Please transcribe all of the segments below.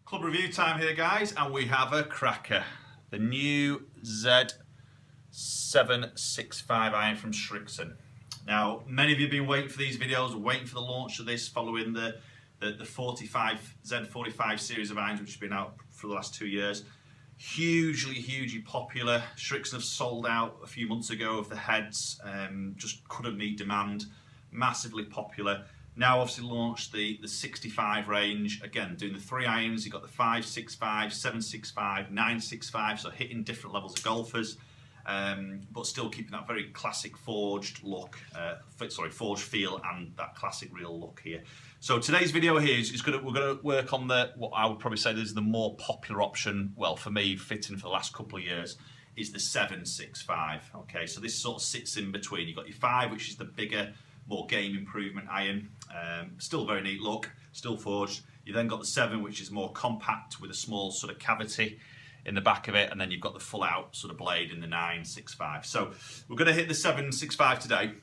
Club review time here, guys, and we have a cracker. The new Z765 iron from Srixon. Now, many of you have been waiting for these videos, waiting for the launch of this following the Z45 series of irons, which has been out for the last 2 years. Hugely popular. Srixon have sold out a few months ago of the heads, just couldn't meet demand. Massively popular. Now obviously launched the 65 range, again doing the 3 irons. You've got the 565, 765, 965, so hitting different levels of golfers, but still keeping that very classic forged look, forged feel and that classic real look here. So today's video here is we're going to work on what I would probably say is the more popular option, well for me, fitting for the last couple of years, is the 765. Okay, so this sort of sits in between. You've got your 5, which is the bigger, more game improvement iron, still very neat look, still forged. You then got the 7, which is more compact with a small sort of cavity in the back of it, and then you've got the full out sort of blade in the 965. So we're going to hit the 765 today.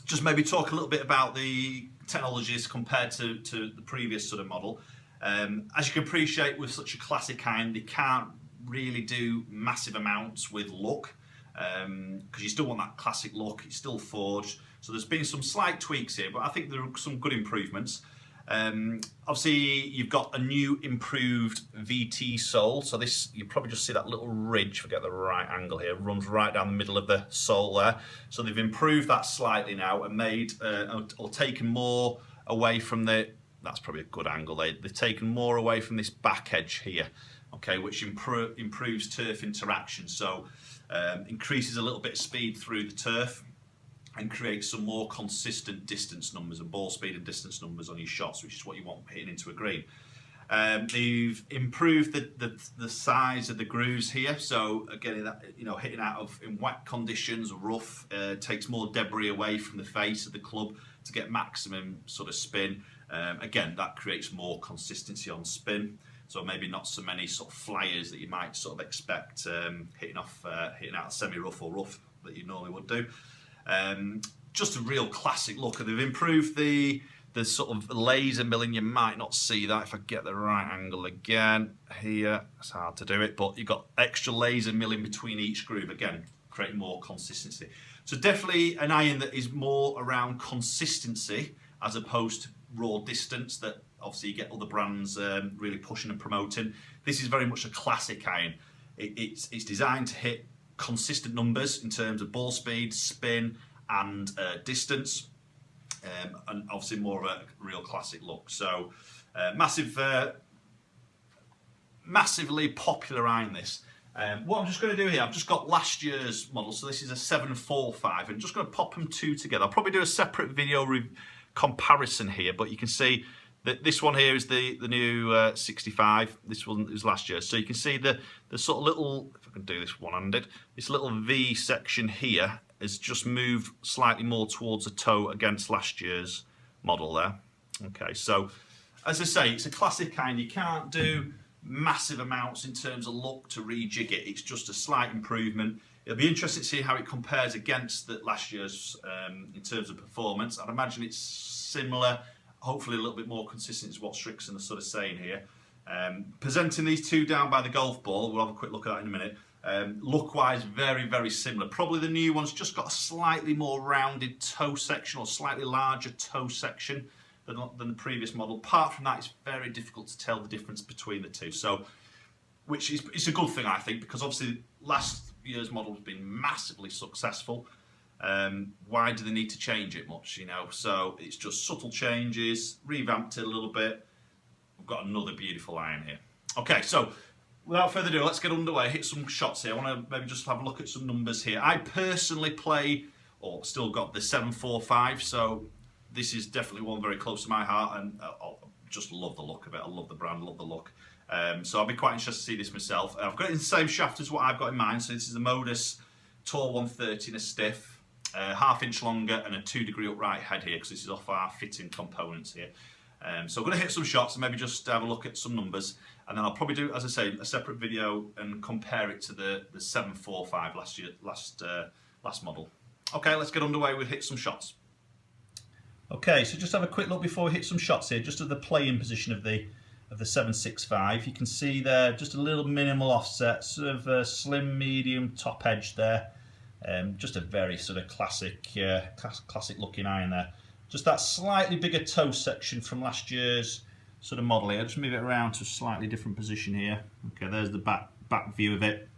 Just maybe talk a little bit about the technologies compared to the previous sort of model. As you can appreciate, with such a classic iron, they can't really do massive amounts with look, because you still want that classic look. It's still forged. So there's been some slight tweaks here, but I think there are some good improvements. Obviously, you've got a new improved VT sole. So this, you probably just see that little ridge, if I get the right angle here, runs right down the middle of the sole there. So they've improved that slightly now and made, or taken more away from that's probably a good angle. They've taken more away from this back edge here, okay, which improves turf interaction. So increases a little bit of speed through the turf and create some more consistent distance numbers and ball speed and distance numbers on your shots, which is what you want hitting into a green. They've improved the size of the grooves here, so again, hitting out in wet conditions, rough, takes more debris away from the face of the club to get maximum sort of spin. Again, that creates more consistency on spin, so maybe not so many sort of flyers that you might sort of expect hitting out semi-rough or rough that you normally would do. Just a real classic look. They've improved the sort of laser milling. You might not see that if I get the right angle again here. It's hard to do it, but you've got extra laser milling between each groove, again creating more consistency. So definitely an iron that is more around consistency as opposed to raw distance that obviously you get other brands really pushing and promoting. This is very much a classic iron. It's designed to hit consistent numbers in terms of ball speed, spin and distance, and obviously more of a real classic look. So massively popular iron this. What I'm just going to do here, I've just got last year's model, so this is a 745, and I'm just going to pop them two together. I'll probably do a separate video comparison here, but you can see that this one here is the new 65. This one is last year. So you can see the sort of little, if I can do this one-handed, this little V section here has just moved slightly more towards the toe against last year's model there. Okay, so as I say, it's a classic iron. You can't do massive amounts in terms of look to rejig it. It's just a slight improvement. It'll be interesting to see how it compares against last year's in terms of performance. I'd imagine it's similar. Hopefully a little bit more consistent is what Srixon are sort of saying here. Presenting these two down by the golf ball, we'll have a quick look at that in a minute. Look-wise, very similar. Probably the new one's just got a slightly more rounded toe section or slightly larger toe section than the previous model. Apart from that, it's very difficult to tell the difference between the two. So, which is it's a good thing, I think, because obviously last year's model has been massively successful. Why do they need to change it much, so it's just subtle changes, revamped it a little bit. We've got another beautiful iron here. Okay, so without further ado, let's get underway, hit some shots here. I want to maybe just have a look at some numbers here. I personally play, or still got the 745, so this is definitely one very close to my heart, and I just love the look of it. I love the brand, love the look. So I'll be quite interested to see this myself. I've got it in the same shaft as what I've got in mind, so this is a Modus Tor 130 in a stiff. ½ inch longer and a 2-degree upright head here, because this is off our fitting components here. So I'm going to hit some shots and maybe just have a look at some numbers, and then I'll probably do, as I say, a separate video and compare it to the 745 last model. Okay, let's get underway with hit some shots. Okay, so just have a quick look before we hit some shots here, just at the playing position of the of the 765. You can see there just a little minimal offset, sort of a slim medium top edge there. Just a very sort of classic looking iron there. Just that slightly bigger toe section from last year's sort of model here. Just move it around to a slightly different position here. Okay, there's the back view of it.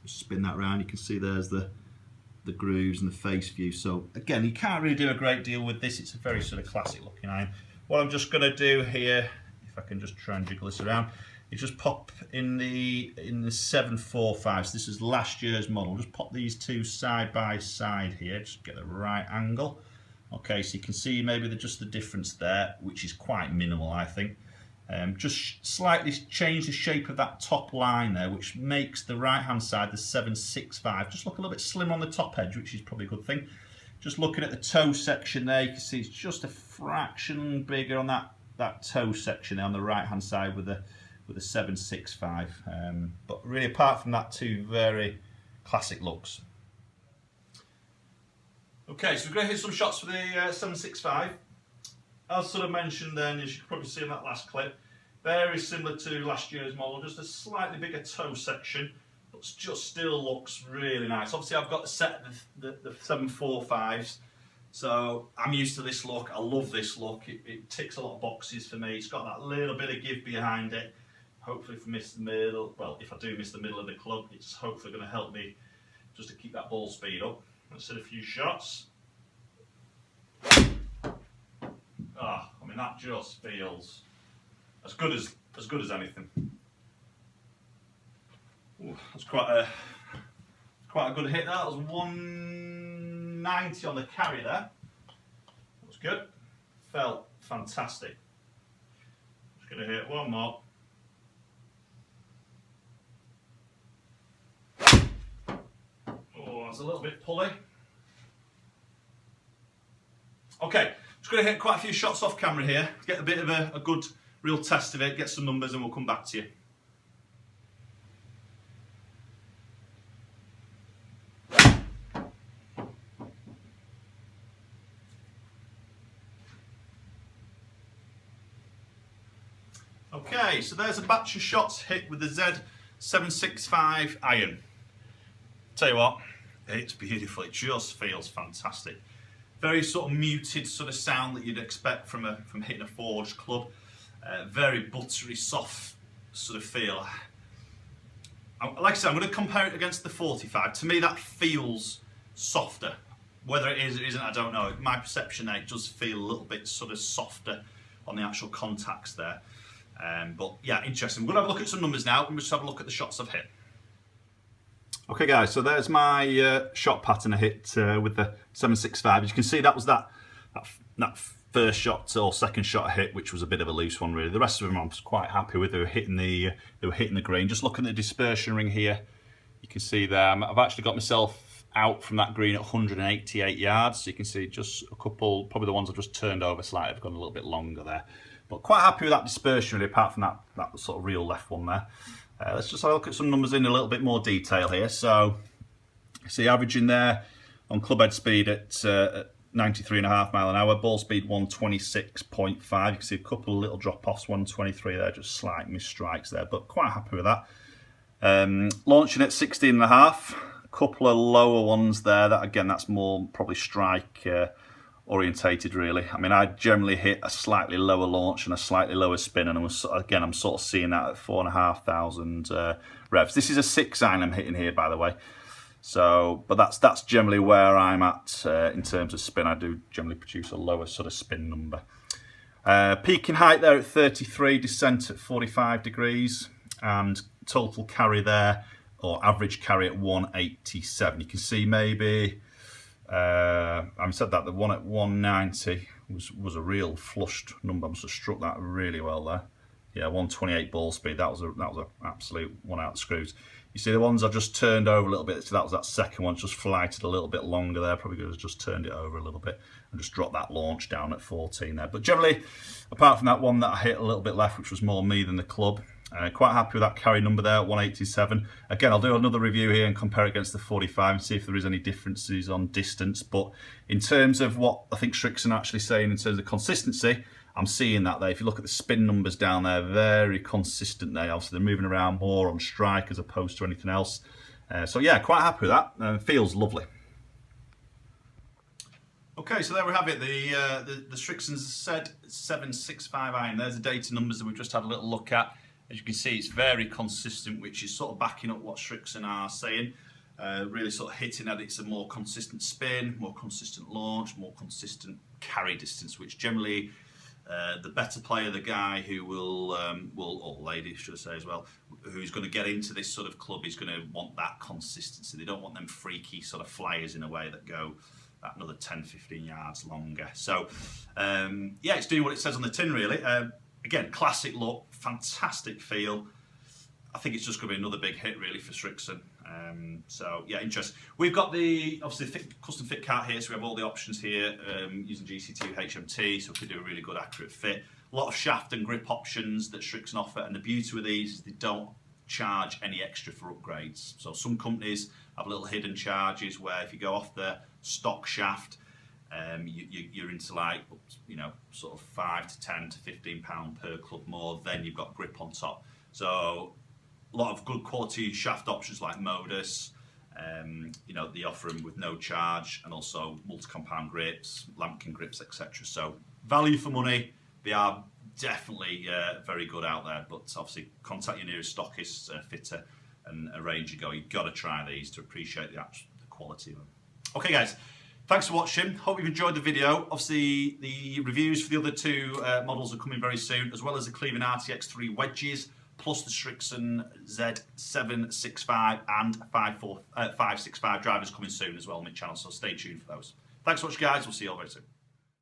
Just spin that around. You can see there's the grooves and the face view. So again, you can't really do a great deal with this. It's a very sort of classic looking iron. What I'm just going to do here, if I can just try and jiggle this around, is just pop in the 745. So this is last year's model. Just pop these two side by side here. Just get the right angle. Okay, so you can see maybe just the difference there, which is quite minimal, I think. Just slightly change the shape of that top line there, which makes the right hand side, the 765, just look a little bit slim on the top edge, which is probably a good thing. Just looking at the toe section there, you can see it's just a fraction bigger on that toe section there on the right hand side with the 765. But really, apart from that, two very classic looks. Okay, so we're going to hit some shots for the 765. As sort of mentioned then, as you can probably see in that last clip, very similar to last year's model, just a slightly bigger toe section, but just still looks really nice. Obviously I've got a set of the 745s, so I'm used to this look. I love this look. It ticks a lot of boxes for me. It's got that little bit of give behind it. Hopefully if I miss the middle, well, if I do miss the middle of the club, it's hopefully going to help me just to keep that ball speed up. Let's hit a few shots. I mean, that just feels as good as anything. Ooh, that's quite a good hit there. That was 190 on the carry there. That was good. Felt fantastic. Just going to hit one more. Oh, that's a little bit pulley. Okay. Just going to hit quite a few shots off camera here, get a bit of a good real test of it, get some numbers, and we'll come back to you. Okay, so there's a batch of shots hit with the Z765 iron. Tell you what, it's beautiful, it just feels fantastic. Very sort of muted sort of sound that you'd expect from hitting a forged club. Very buttery, soft sort of feel. Like I said, I'm going to compare it against the 45. To me, that feels softer. Whether it is or isn't, I don't know. My perception there, it does feel a little bit sort of softer on the actual contacts there. But yeah, interesting. We're going to have a look at some numbers now, and we'll just have a look at the shots I've hit. Okay guys, so there's my shot pattern I hit with the 765. As you can see, that was that first shot or second shot I hit, which was a bit of a loose one really. The rest of them I was quite happy with. They were hitting the green. Just looking at the dispersion ring here, you can see there I've actually got myself out from that green at 188 yards. So you can see just a couple, probably the ones I've just turned over slightly, have gone a little bit longer there. But quite happy with that dispersion really, apart from that sort of real left one there. Let's just have a look at some numbers in a little bit more detail here. So, you see averaging there on club head speed at 93.5 mile an hour, ball speed 126.5. You can see a couple of little drop-offs, 123 there, just slight misstrikes there, but quite happy with that. Launching at 16.5, a couple of lower ones there. That again, that's more probably strike orientated really. I mean, I generally hit a slightly lower launch and a slightly lower spin, and I'm sort of seeing that at 4,500 revs. This is a 6 iron I'm hitting here, by the way. So, but that's generally where I'm at in terms of spin. I do generally produce a lower sort of spin number. Peaking height there at 33, descent at 45 degrees, and total carry there, or average carry at 187. You can see maybe. I said that the one at 190 was a real flushed number. I must have struck that really well there. Yeah, 128 ball speed. That was an absolute one out of the screws. You see the ones I've just turned over a little bit. So that was that second one, just flighted a little bit longer there. Probably could have just turned it over a little bit and just dropped that launch down at 14 there. But generally, apart from that one that I hit a little bit left, which was more me than the club, quite happy with that carry number there at 187. Again, I'll do another review here and compare it against the 45 and see if there is any differences on distance. But in terms of what I think Srixon are actually saying in terms of consistency, I'm seeing that there. If you look at the spin numbers down there, very consistent there. Obviously, they're moving around more on strike as opposed to anything else. So yeah, quite happy with that. Feels lovely. Okay, so there we have it, the Srixon Z765 iron. There's the data numbers that we've just had a little look at. As you can see, it's very consistent, which is sort of backing up what Srixon are saying. Really sort of hitting at it's a more consistent spin, more consistent launch, more consistent carry distance, which generally the better player, the guy who will or lady should I say as well, who's going to get into this sort of club is going to want that consistency. They don't want them freaky sort of flyers in a way that go another 10-15 yards longer. So yeah, it's doing what it says on the tin really. Again, classic look, fantastic feel. I think it's just going to be another big hit really for Srixon. So yeah, interesting. We've got the obviously custom fit cart here, so we have all the options here using GC2 HMT, so we can do a really good accurate fit. A lot of shaft and grip options that Srixon offer, and the beauty with these is they don't charge any extra for upgrades. So some companies have little hidden charges where if you go off the stock shaft, you're into like, you know, sort of 5 to 10 to 15 pound per club more. Then you've got grip on top. So a lot of good quality shaft options like Modus. You know, they offer them with no charge, and also multi-compound grips, lambkin grips, etc. So value for money. They are definitely very good out there, but obviously contact your nearest stockist, fitter, and arrange a go. You've got to try these to appreciate the quality of them. Okay guys, thanks for watching. Hope you've enjoyed the video. Obviously the reviews for the other two models are coming very soon, as well as the Cleveland RTX3 wedges, plus the Srixon Z765 and 565 drivers coming soon as well on my channel, so stay tuned for those. Thanks so much guys, we'll see you all very soon.